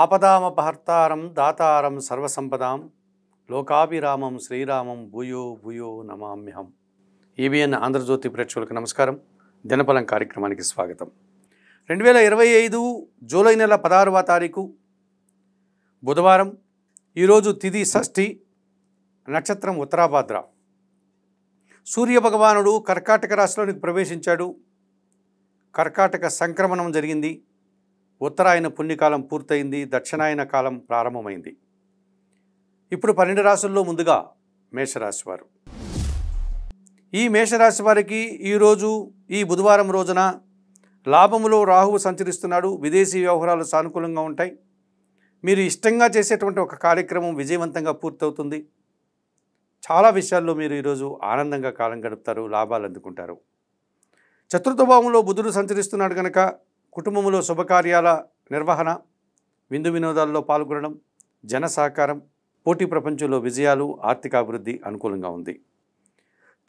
ఆపదామపహర్తారం దాతారం సర్వసంపదాం లోకాభిరామం శ్రీరామం భూయో భూయో నమామ్యహం. ఈబీఎన్ ఆంధ్రజ్యోతి ప్రేక్షకులకు నమస్కారం. దినఫలం కార్యక్రమానికి స్వాగతం. 2025 జూలై నెల 16వ తారీఖు బుధవారం. ఈరోజు తిథి షష్ఠి, నక్షత్రం ఉత్తరాభాద్ర. సూర్యభగవానుడు కర్కాటక రాశిలోనికి ప్రవేశించాడు. కర్కాటక సంక్రమణం జరిగింది. ఉత్తరాయణ పుణ్యకాలం పూర్తయింది. దక్షిణాయన కాలం ప్రారంభమైంది. ఇప్పుడు 12 రాశుల్లో ముందుగా మేషరాశి వారు. ఈ మేషరాశి వారికి ఈరోజు ఈ బుధవారం రోజున లాభములో రాహువు సంచరిస్తున్నాడు. విదేశీ వ్యవహారాలు సానుకూలంగా ఉంటాయి. మీరు ఇష్టంగా చేసేటువంటి ఒక కార్యక్రమం విజయవంతంగా పూర్తవుతుంది. చాలా విషయాల్లో మీరు ఈరోజు ఆనందంగా కాలం గడుపుతారు, లాభాలు అందుకుంటారు. చతుర్థ భావంలో బుధుడు సంచరిస్తున్నాడు కనుక కుటుంబంలో శుభకార్యాల నిర్వహణ, విందు వినోదాల్లో పాల్గొనడం, జన సహకారం, పోటీ ప్రపంచంలో విజయాలు, ఆర్థికాభివృద్ధి అనుకూలంగా ఉంది.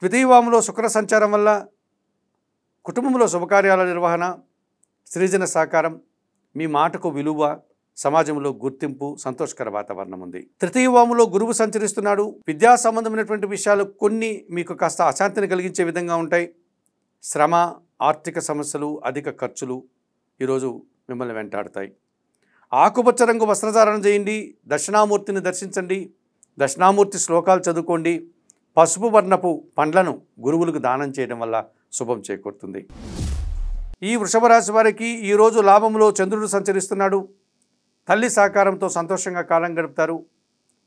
ద్వితీయ భావంలో శుక్ర సంచారం వల్ల కుటుంబంలో శుభకార్యాల నిర్వహణ, సృజన సహకారం, మీ మాటకు విలువ, సమాజంలో గుర్తింపు, సంతోషకర వాతావరణం ఉంది. తృతీయ భావంలో గురువు సంచరిస్తున్నాడు. విద్యా సంబంధమైనటువంటి విషయాలు కొన్ని మీకు కాస్త అశాంతిని కలిగించే విధంగా ఉంటాయి. శ్రమ, ఆర్థిక సమస్యలు, అధిక ఖర్చులు ఈరోజు మిమ్మల్ని వెంటాడుతాయి. ఆకుపచ్చ రంగు వస్త్రధారణ చేయండి. దక్షిణామూర్తిని దర్శించండి. దక్షిణామూర్తి శ్లోకాలు చదువుకోండి. పసుపు వర్ణపు పండ్లను గురువులకు దానం చేయడం వల్ల శుభం చేకూరుతుంది. ఈ వృషభ రాశి వారికి ఈరోజు లాభంలో చంద్రుడు సంచరిస్తున్నాడు. తల్లి సహకారంతో సంతోషంగా కాలం గడుపుతారు.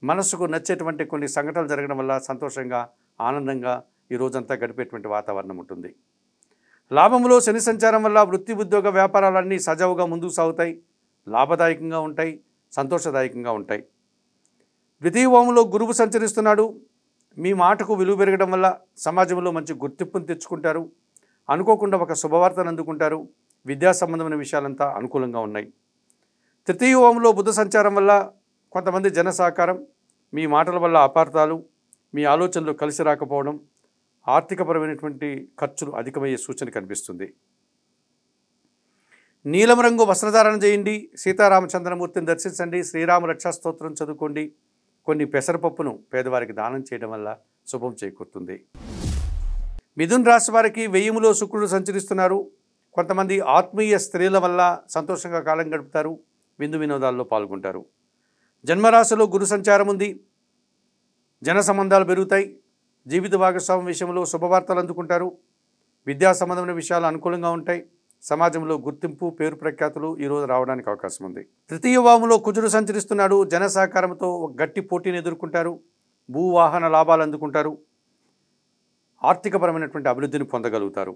మనసుకు నచ్చేటువంటి కొన్ని సంఘటనలు జరగడం వల్ల సంతోషంగా, ఆనందంగా ఈ రోజంతా గడిపేటువంటి వాతావరణం ఉంటుంది. లాభంలో శని సంచారం వల్ల వృత్తి, ఉద్యోగ, వ్యాపారాలన్నీ సజావుగా ముందుకు సాగుతాయి. లాభదాయకంగా ఉంటాయి, సంతోషదాయకంగా ఉంటాయి. ద్వితీయ భావంలో గురువు సంచరిస్తున్నాడు. మీ మాటకు విలువ పెరగడం వల్ల సమాజంలో మంచి గుర్తింపును తెచ్చుకుంటారు. అనుకోకుండా ఒక శుభవార్తను అందుకుంటారు. విద్యా సంబంధమైన విషయాలంతా అనుకూలంగా ఉన్నాయి. తృతీయ భావంలో బుధ సంచారం వల్ల కొంతమంది జన సహకారం, మీ మాటల వల్ల అపార్థాలు, మీ ఆలోచనలు కలిసి రాకపోవడం, ఆర్థికపరమైనటువంటి ఖర్చులు అధికమయ్యే సూచన కనిపిస్తుంది. నీలం రంగు వస్త్రధారణ చేయండి. సీతారామచంద్రమూర్తిని దర్శించండి. శ్రీరామ రక్షా స్తోత్రం చదువుకోండి. కొన్ని పెసరపప్పును పేదవారికి దానం చేయడం వల్ల శుభం చేకూరుతుంది. మిథున రాశి వారికి వ్యయములో శుక్రుడు సంచరిస్తున్నారు. కొంతమంది ఆత్మీయ స్త్రీల వల్ల సంతోషంగా కాలం గడుపుతారు. విందు వినోదాల్లో పాల్గొంటారు. జన్మరాశిలో గురు సంచారం ఉంది. జన సంబంధాలు పెరుగుతాయి. జీవిత భాగస్వామి విషయంలో శుభవార్తలు అందుకుంటారు. విద్యా సంబంధమైన విషయాలు అనుకూలంగా ఉంటాయి. సమాజంలో గుర్తింపు, పేరు ప్రఖ్యాతులు ఈరోజు రావడానికి అవకాశం ఉంది. తృతీయ భావంలో కుజుడు సంచరిస్తున్నాడు. జన సహకారంతో ఒక గట్టి పోటీని ఎదుర్కొంటారు. భూవాహన లాభాలు అందుకుంటారు. ఆర్థికపరమైనటువంటి అభివృద్ధిని పొందగలుగుతారు.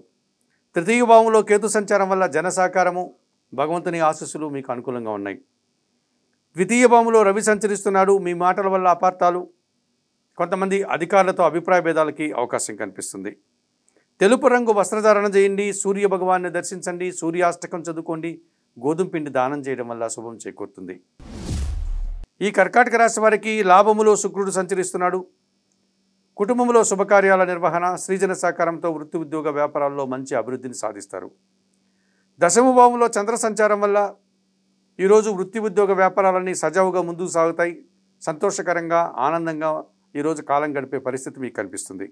తృతీయ భావంలో కేతు సంచారం వల్ల జన సహకారము, భగవంతుని ఆశీస్సులు మీకు అనుకూలంగా ఉన్నాయి. ద్వితీయ భావంలో రవి సంచరిస్తున్నాడు. మీ మాటల వల్ల అపార్థాలు, కొంతమంది అధికారులతో అభిప్రాయ భేదాలకి అవకాశం కనిపిస్తుంది. తెలుపు రంగు వస్త్రధారణ చేయండి. సూర్య భగవాన్ని దర్శించండి. సూర్యాష్టకం చదువుకోండి. గోధుమ పిండి దానం చేయడం వల్ల శుభం చేకూరుతుంది. ఈ కర్కాటక రాశి వారికి లాభములో శుక్రుడు సంచరిస్తున్నాడు. కుటుంబంలో శుభకార్యాల నిర్వహణ, సృజన సహకారంతో వృత్తి, ఉద్యోగ, వ్యాపారాల్లో మంచి అభివృద్ధిని సాధిస్తారు. దశమ భావంలో చంద్ర సంచారం వల్ల ఈరోజు వృత్తి, ఉద్యోగ, వ్యాపారాలన్నీ సజావుగా ముందుకు సాగుతాయి. సంతోషకరంగా, ఆనందంగా ఈరోజు కాలం గడిపే పరిస్థితి మీకు కనిపిస్తుంది.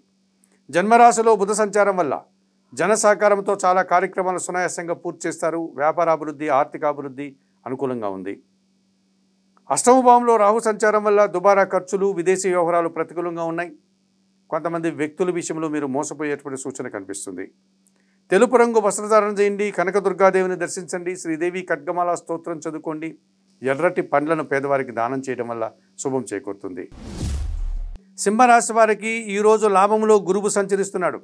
జన్మరాశిలో బుధ సంచారం వల్ల జన సహకారంతో చాలా కార్యక్రమాలు సునాయాసంగా పూర్తి చేస్తారు. వ్యాపారాభివృద్ధి, ఆర్థికాభివృద్ధి అనుకూలంగా ఉంది. అష్టమ భావంలో రాహు సంచారం వల్ల దుబారా ఖర్చులు, విదేశీ వ్యవహారాలు ప్రతికూలంగా ఉన్నాయి. కొంతమంది వ్యక్తుల విషయంలో మీరు మోసపోయేటువంటి సూచన కనిపిస్తుంది. తెలుపు రంగు వస్త్రధారణ చేయండి. కనకదుర్గాదేవిని దర్శించండి. శ్రీదేవి ఖడ్గమాల స్తోత్రం చదువుకోండి. ఎర్రటి పండ్లను పేదవారికి దానం చేయడం వల్ల శుభం చేకూరుతుంది. సింహరాశి వారికి ఈరోజు లాభంలో గురువు సంచరిస్తున్నాడు.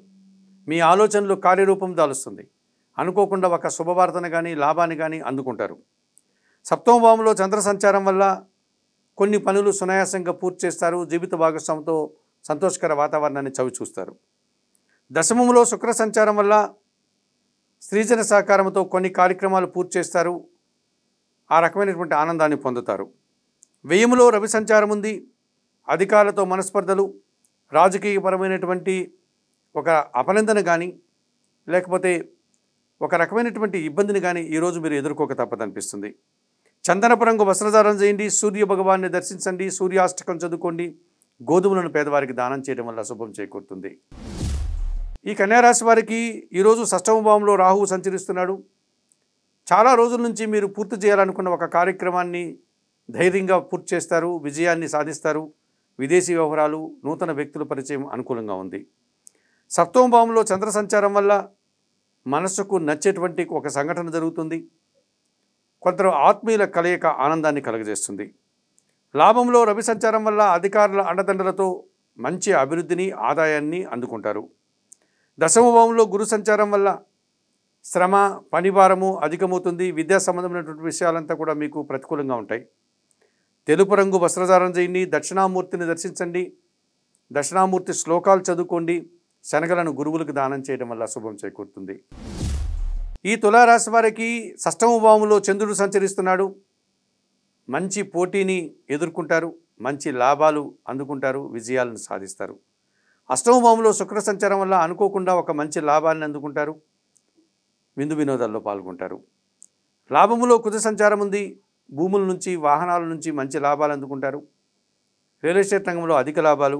మీ ఆలోచనలు కార్యరూపం దాలుస్తుంది. అనుకోకుండా ఒక శుభవార్తను కానీ, లాభాన్ని కానీ అందుకుంటారు. సప్తమ భావంలో చంద్ర సంచారం వల్ల కొన్ని పనులు సునాయాసంగా పూర్తి చేస్తారు. జీవిత భాగస్వామితో సంతోషకర వాతావరణాన్ని చవి చూస్తారు. దశమంలో శుక్ర సంచారం వల్ల స్త్రీజన సహకారంతో కొన్ని కార్యక్రమాలు పూర్తి చేస్తారు. ఆ రకమైనటువంటి ఆనందాన్ని పొందుతారు. వ్యయములో రవి సంచారం ఉంది. అధికారులతో మనస్పర్ధలు, రాజకీయపరమైనటువంటి ఒక అపనిందన కానీ, లేకపోతే ఒక రకమైనటువంటి ఇబ్బందిని కానీ ఈరోజు మీరు ఎదుర్కోక తప్పదనిపిస్తుంది. చందనపు రంగు వస్త్రధారణ చేయండి, సూర్య భగవాన్ని దర్శించండి, సూర్యాష్టకం చదువుకోండి, గోధుమలను పేదవారికి దానం చేయడం వల్ల శుభం చేకూరుతుంది. ఈ కన్యారాశి వారికి ఈరోజు షష్టమ భావంలో రాహువు సంచరిస్తున్నాడు. చాలా రోజుల నుంచి మీరు పూర్తి చేయాలనుకున్న ఒక కార్యక్రమాన్ని ధైర్యంగా పూర్తి చేస్తారు, విజయాన్ని సాధిస్తారు. విదేశీ వ్యవహారాలు, నూతన వ్యక్తుల పరిచయం అనుకూలంగా ఉంది. సప్తమ భావంలో చంద్ర సంచారం వల్ల మనసుకు నచ్చేటువంటి ఒక సంఘటన జరుగుతుంది. కొందరు ఆత్మీయుల కలయిక ఆనందాన్ని కలుగజేస్తుంది. లాభంలో రవి సంచారం వల్ల అధికారుల అండదండలతో మంచి అభివృద్ధిని, ఆదాయాన్ని అందుకుంటారు. దశమ భావంలో గురు సంచారం వల్ల శ్రమ, పనిభారము అధికమవుతుంది. విద్యా సంబంధమైనటువంటి విషయాలంతా కూడా మీకు ప్రతికూలంగా ఉంటాయి. తెలుపు రంగు వస్త్రధారణ చేయండి, దక్షిణామూర్తిని దర్శించండి, దక్షిణామూర్తి శ్లోకాలు చదువుకోండి, శనగలను గురువులకు దానం చేయడం వల్ల శుభం చేకూరుతుంది. ఈ తులారాశి వారికి షష్టమ భావంలో చంద్రుడు సంచరిస్తున్నాడు. మంచి పోటీని ఎదుర్కొంటారు, మంచి లాభాలు అందుకుంటారు, విజయాలను సాధిస్తారు. అష్టమ భావంలో శుక్ర సంచారం వల్ల అనుకోకుండా ఒక మంచి లాభాన్ని అందుకుంటారు, విందు వినోదాల్లో పాల్గొంటారు. లాభములో కుజ సంచారం ఉంది. భూముల నుంచి, వాహనాల నుంచి మంచి లాభాలు అందుకుంటారు. రియల్ ఎస్టేట్ రంగంలో అధిక లాభాలు,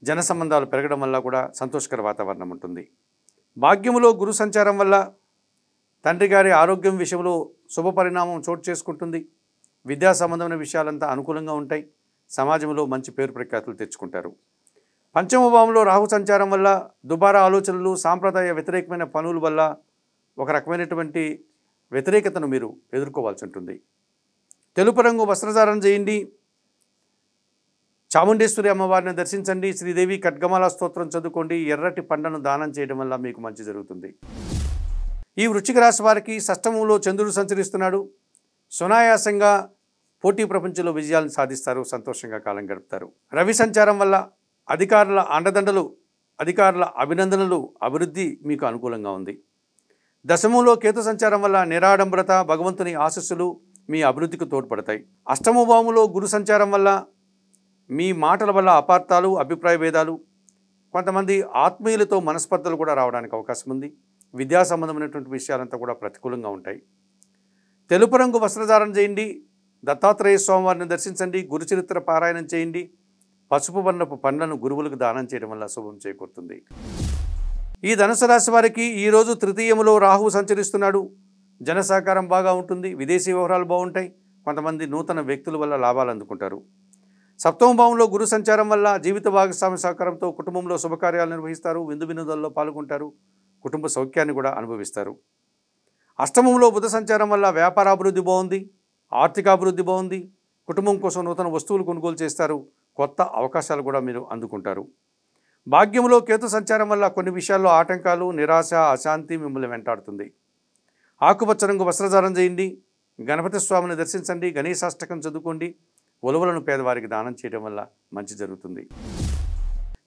జన సంబంధాలు పెరగడం వల్ల కూడా సంతోషకర వాతావరణం ఉంటుంది. భాగ్యములో గురు సంచారం వల్ల తండ్రి గారి ఆరోగ్యం విషయంలో శుభ పరిణామం చోటు చేసుకుంటుంది. విద్యా సంబంధమైన విషయాలంతా అనుకూలంగా ఉంటాయి. సమాజంలో మంచి పేరు ప్రఖ్యాతులు తెచ్చుకుంటారు. పంచమ భావంలో రాహు సంచారం వల్ల దుబారా ఆలోచనలు, సాంప్రదాయ వ్యతిరేకమైన పనుల వల్ల ఒక రకమైనటువంటి వ్యతిరేకతను మీరు ఎదుర్కోవాల్సి ఉంటుంది. తెలుపు రంగు వస్త్రధారణ చేయండి, చాముండేశ్వరి అమ్మవారిని దర్శించండి, శ్రీదేవి ఖడ్గమాల స్తోత్రం చదువుకోండి, ఎర్రటి పండ్లను దానం చేయడం వల్ల మీకు మంచి జరుగుతుంది. ఈ వృశ్చిక రాశి వారికి షష్టమంలో చంద్రుడు సంచరిస్తున్నాడు. సునాయాసంగా పోటీ ప్రపంచంలో విజయాలను సాధిస్తారు, సంతోషంగా కాలం గడుపుతారు. రవి సంచారం వల్ల అధికారుల అండదండలు, అధికారుల అభినందనలు, అభివృద్ధి మీకు అనుకూలంగా ఉంది. దశమంలో కేతు సంచారం వల్ల నిరాడంబరత, భగవంతుని ఆశస్సులు మీ అభివృద్ధికి తోడ్పడతాయి. అష్టమ భావంలో గురు సంచారం వల్ల మీ మాటల వల్ల అపార్థాలు, అభిప్రాయ భేదాలు, కొంతమంది ఆత్మీయులతో మనస్పర్ధలు కూడా రావడానికి అవకాశం ఉంది. విద్యా సంబంధమైనటువంటి విషయాలంతా కూడా ప్రతికూలంగా ఉంటాయి. తెలుపు రంగు వస్త్రధారణ చేయండి, దత్తాత్రేయ స్వామివారిని దర్శించండి, గురుచరిత్ర పారాయణం చేయండి, పసుపు వర్ణపు పండ్లను గురువులకు దానం చేయడం వల్ల శుభం చేకూరుతుంది. ఈ ధనుసు రాశి వారికి ఈరోజు తృతీయములో రాహువు సంచరిస్తున్నాడు. జన సహకారం బాగా ఉంటుంది, విదేశీ వ్యవహారాలు బాగుంటాయి, కొంతమంది నూతన వ్యక్తుల వల్ల లాభాలు అందుకుంటారు. సప్తమ భావంలో గురు సంచారం వల్ల జీవిత భాగస్వామి సహకారంతో కుటుంబంలో శుభకార్యాలు నిర్వహిస్తారు, విందు వినోదాల్లో పాల్గొంటారు, కుటుంబ సౌఖ్యాన్ని కూడా అనుభవిస్తారు. అష్టమంలో బుధ సంచారం వల్ల వ్యాపారాభివృద్ధి బాగుంది, ఆర్థికాభివృద్ధి బాగుంది, కుటుంబం కోసం నూతన వస్తువులు కొనుగోలు చేస్తారు, కొత్త అవకాశాలు కూడా మీరు అందుకుంటారు. భాగ్యంలో కేతు సంచారం వల్ల కొన్ని విషయాల్లో ఆటంకాలు, నిరాశ, అశాంతి మిమ్మల్ని వెంటాడుతుంది. ఆకుపచ్చ రంగు వస్త్రధారణ చేయండి, గణపతి స్వామిని దర్శించండి, గణేశాష్టకం చదువుకోండి, ఉలవలను పేదవారికి దానం చేయడం వల్ల మంచి జరుగుతుంది.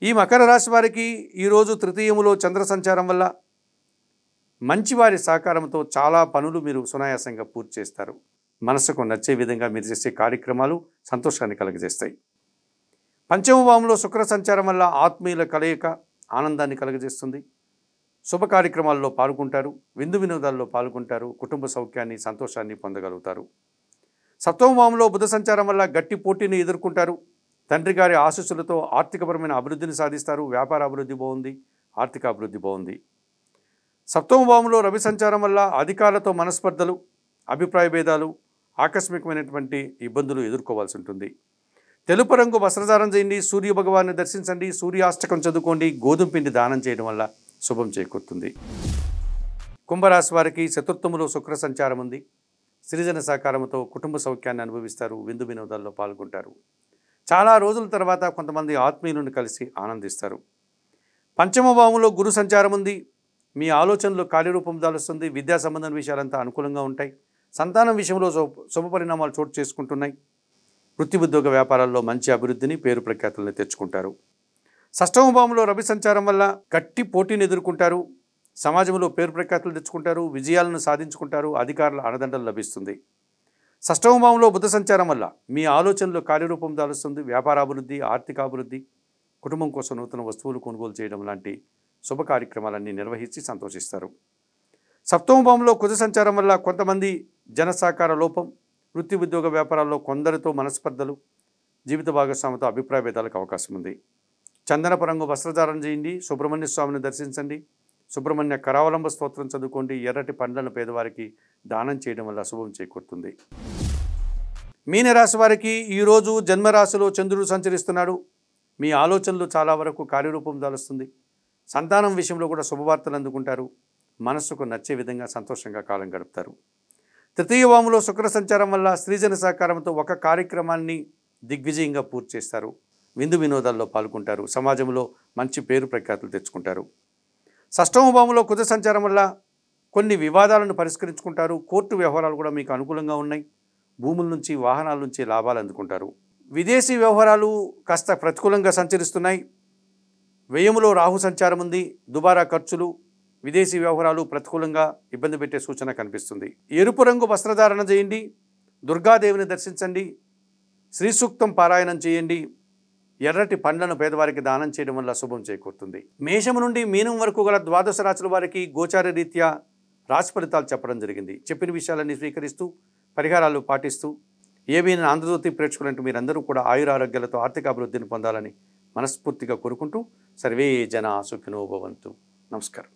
ఈ మకర రాశి వారికి ఈరోజు తృతీయములో చంద్ర సంచారం వల్ల మంచివారి సహకారంతో చాలా పనులు మీరు సునాయాసంగా పూర్తి చేస్తారు. మనసుకు నచ్చే విధంగా మీరు చేసే కార్యక్రమాలు సంతోషాన్ని కలుగజేస్తాయి. పంచమ భావంలో శుక్ర సంచారం వల్ల ఆత్మీయుల కలయిక ఆనందాన్ని కలుగజేస్తుంది. శుభ కార్యక్రమాల్లో పాల్గొంటారు, విందు వినోదాల్లో పాల్గొంటారు, కుటుంబ సౌఖ్యాన్ని, సంతోషాన్ని పొందగలుగుతారు. సప్తమ భావంలో బుధ సంచారం వల్ల గట్టి పోటీని ఎదుర్కొంటారు, తండ్రి గారి ఆశీస్సులతో ఆర్థికపరమైన అభివృద్ధిని సాధిస్తారు, వ్యాపార అభివృద్ధి బాగుంది, ఆర్థిక అభివృద్ధి బాగుంది. సప్తమ భావంలో రవి సంచారం వల్ల అధికారులతో మనస్పర్ధలు, అభిప్రాయ భేదాలు, ఆకస్మికమైనటువంటి ఇబ్బందులు ఎదుర్కోవాల్సి ఉంటుంది. తెలుపు రంగు వస్త్రధారణ చేయండి, సూర్య భగవాన్ని దర్శించండి, సూర్యాష్టకం చదువుకోండి, గోధుమ పిండి దానం చేయడం వల్ల శుభం చేకూరుతుంది. కుంభరాశి వారికి చతుర్థములో శుక్ర సంచారం ఉంది. సృజన సహకారంతో కుటుంబ సౌఖ్యాన్ని అనుభవిస్తారు, విందు వినోదాల్లో పాల్గొంటారు. చాలా రోజుల తర్వాత కొంతమంది ఆత్మీయులను కలిసి ఆనందిస్తారు. పంచమ భావంలో గురు సంచారం ఉంది. మీ ఆలోచనలు కార్యరూపం దాలుస్తుంది. విద్యా సంబంధం విషయాలంతా అనుకూలంగా ఉంటాయి. సంతానం విషయంలో శుభ పరిణామాలు చోటు చేసుకుంటున్నాయి. వృత్తి ఉద్యోగ వ్యాపారాల్లో మంచి అభివృద్ధిని, పేరు ప్రఖ్యాతులను తెచ్చుకుంటారు. షష్టమ భావంలో రవి సంచారం వల్ల గట్టి పోటీని ఎదుర్కొంటారు, సమాజంలో పేరు ప్రఖ్యాతులు తెచ్చుకుంటారు, విజయాలను సాధించుకుంటారు, అధికారుల అండదండలు లభిస్తుంది. షష్టమ భావంలో బుధ సంచారం వల్ల మీ ఆలోచనలు కార్యరూపం దాలుస్తుంది, వ్యాపారాభివృద్ధి, ఆర్థికాభివృద్ధి, కుటుంబం కోసం నూతన వస్తువులు కొనుగోలు చేయడం లాంటి శుభ కార్యక్రమాలన్నీ నిర్వహించి సంతోషిస్తారు. సప్తమ భావంలో కుజ సంచారం వల్ల కొంతమంది జన సహకార లోపం, వృత్తి ఉద్యోగ వ్యాపారాల్లో కొందరితో మనస్పర్ధలు, జీవిత భాగస్వామితో అభిప్రాయ భేదాలకు అవకాశం ఉంది. చందనపు రంగు వస్త్రధారణ చేయండి. సుబ్రహ్మణ్య స్వామిని దర్శించండి. సుబ్రహ్మణ్య కరావలంబ స్తోత్రం చదువుకోండి. ఎర్రటి పండ్లను పేదవారికి దానం చేయడం వల్ల శుభం చేకూరుతుంది. మీనరాశి వారికి ఈరోజు జన్మరాశిలో చంద్రుడు సంచరిస్తున్నాడు. మీ ఆలోచనలు చాలా వరకు కార్యరూపం దాలుస్తుంది. సంతానం విషయంలో కూడా శుభవార్తలు అందుకుంటారు. మనస్సుకు నచ్చే విధంగా సంతోషంగా కాలం గడుపుతారు. తృతీయ వాములో శుక్ర సంచారం వల్ల స్త్రీజన సహకారంతో ఒక కార్యక్రమాన్ని దిగ్విజయంగా పూర్తి చేస్తారు. విందు వినోదాల్లో పాల్గొంటారు. సమాజంలో మంచి పేరు ప్రఖ్యాతులు తెచ్చుకుంటారు. షష్టమ భావంలో కుజ సంచారం వల్ల కొన్ని వివాదాలను పరిష్కరించుకుంటారు. కోర్టు వ్యవహారాలు కూడా మీకు అనుకూలంగా ఉన్నాయి. భూముల నుంచి, వాహనాల నుంచి లాభాలు అందుకుంటారు. విదేశీ వ్యవహారాలు కాస్త ప్రతికూలంగా సంచరిస్తున్నాయి. వ్యయములో రాహు సంచారం ఉంది. దుబారా ఖర్చులు, విదేశీ వ్యవహారాలు ప్రతికూలంగా ఇబ్బంది పెట్టే సూచన కనిపిస్తుంది. ఎరుపు రంగు వస్త్రధారణ చేయండి. దుర్గాదేవిని దర్శించండి. శ్రీ సూక్తం పారాయణం చేయండి. ఎర్రటి పండ్లను పేదవారికి దానం చేయడం వల్ల శుభం చేకూరుతుంది. మేషం నుండి మీనం వరకు గల ద్వాదశ రాశుల వారికి గోచార రీత్యా రాశి ఫలితాలు చెప్పడం జరిగింది. చెప్పిన విషయాలన్నీ స్వీకరిస్తూ పరిహారాలు పాటిస్తూ ఏవైనా ఆంధ్రజ్యోతి ప్రేక్షకులంటూ మీరందరూ కూడా ఆయురారోగ్యాలతో ఆర్థిక అభివృద్ధిని పొందాలని మనస్ఫూర్తిగా కోరుకుంటూ సర్వే జనా సుఖినో భవంతు. నమస్కారం.